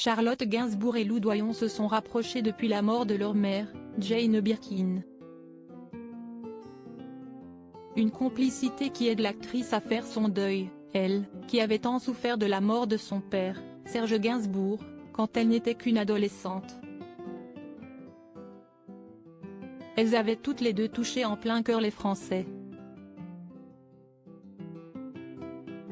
Charlotte Gainsbourg et Lou Doyon se sont rapprochés depuis la mort de leur mère, Jane Birkin. Une complicité qui aide l'actrice à faire son deuil, elle, qui avait tant souffert de la mort de son père, Serge Gainsbourg, quand elle n'était qu'une adolescente. Elles avaient toutes les deux touché en plein cœur les Français.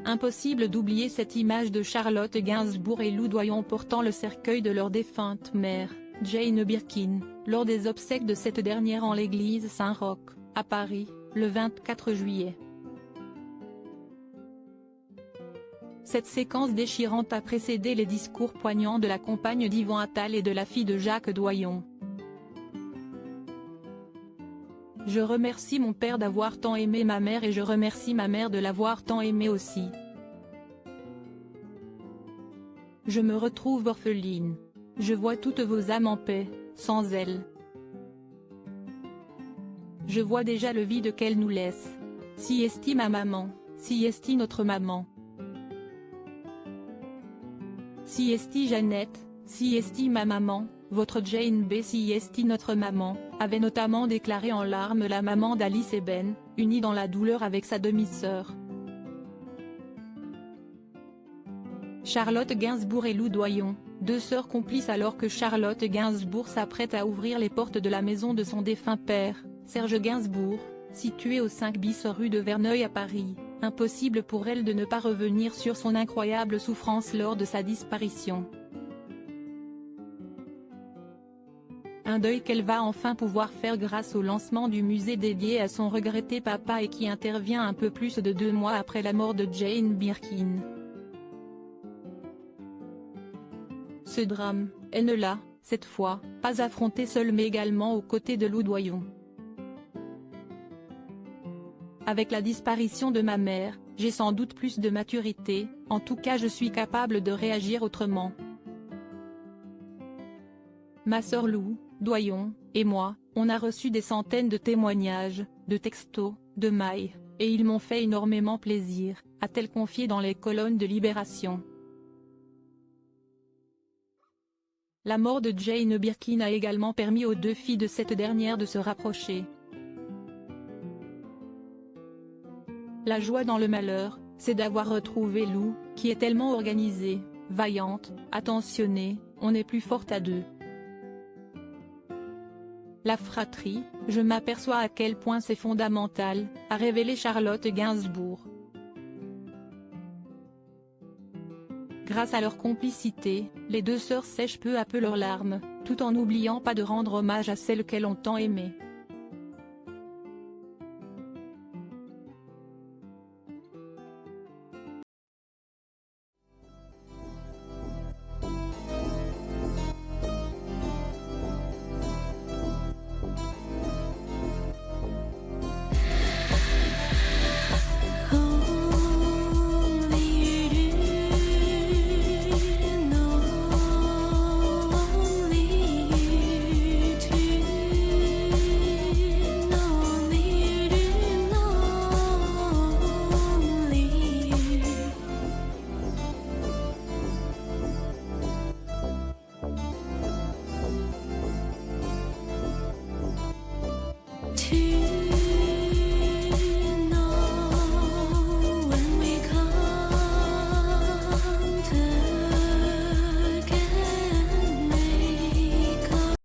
Impossible d'oublier cette image de Charlotte Gainsbourg et Lou Doyon portant le cercueil de leur défunte mère, Jane Birkin, lors des obsèques de cette dernière en l'église Saint-Roch, à Paris, le 24 juillet. Cette séquence déchirante a précédé les discours poignants de la compagne d'Yvan Attal et de la fille de Jacques Doyon. Je remercie mon père d'avoir tant aimé ma mère et je remercie ma mère de l'avoir tant aimé aussi. Je me retrouve orpheline. Je vois toutes vos âmes en paix, sans elles. Je vois déjà le vide qu'elle nous laisse. Si est ma maman, si est notre maman. Si est Jeannette, si est ma maman, votre Jane B. Si est notre maman, avait notamment déclaré en larmes la maman d'Alice et Ben, unie dans la douleur avec sa demi-sœur. Charlotte Gainsbourg et Lou Doyon, deux sœurs complices alors que Charlotte Gainsbourg s'apprête à ouvrir les portes de la maison de son défunt père, Serge Gainsbourg, située au 5 bis rue de Verneuil à Paris, impossible pour elle de ne pas revenir sur son incroyable souffrance lors de sa disparition. Un deuil qu'elle va enfin pouvoir faire grâce au lancement du musée dédié à son regretté papa et qui intervient un peu plus de 2 mois après la mort de Jane Birkin. Ce drame, elle ne l'a, cette fois, pas affronté seule mais également aux côtés de Lou Doyon. Avec la disparition de ma mère, j'ai sans doute plus de maturité, en tout cas je suis capable de réagir autrement. Ma sœur Lou Doyon, et moi, on a reçu des centaines de témoignages, de textos, de mails, et ils m'ont fait énormément plaisir, a-t-elle confié dans les colonnes de Libération. La mort de Jane Birkin a également permis aux deux filles de cette dernière de se rapprocher. La joie dans le malheur, c'est d'avoir retrouvé Lou, qui est tellement organisée, vaillante, attentionnée, on est plus forte à deux. La fratrie, je m'aperçois à quel point c'est fondamental, a révélé Charlotte Gainsbourg. Grâce à leur complicité, les deux sœurs sèchent peu à peu leurs larmes, tout en n'oubliant pas de rendre hommage à celles qu'elles ont tant aimées.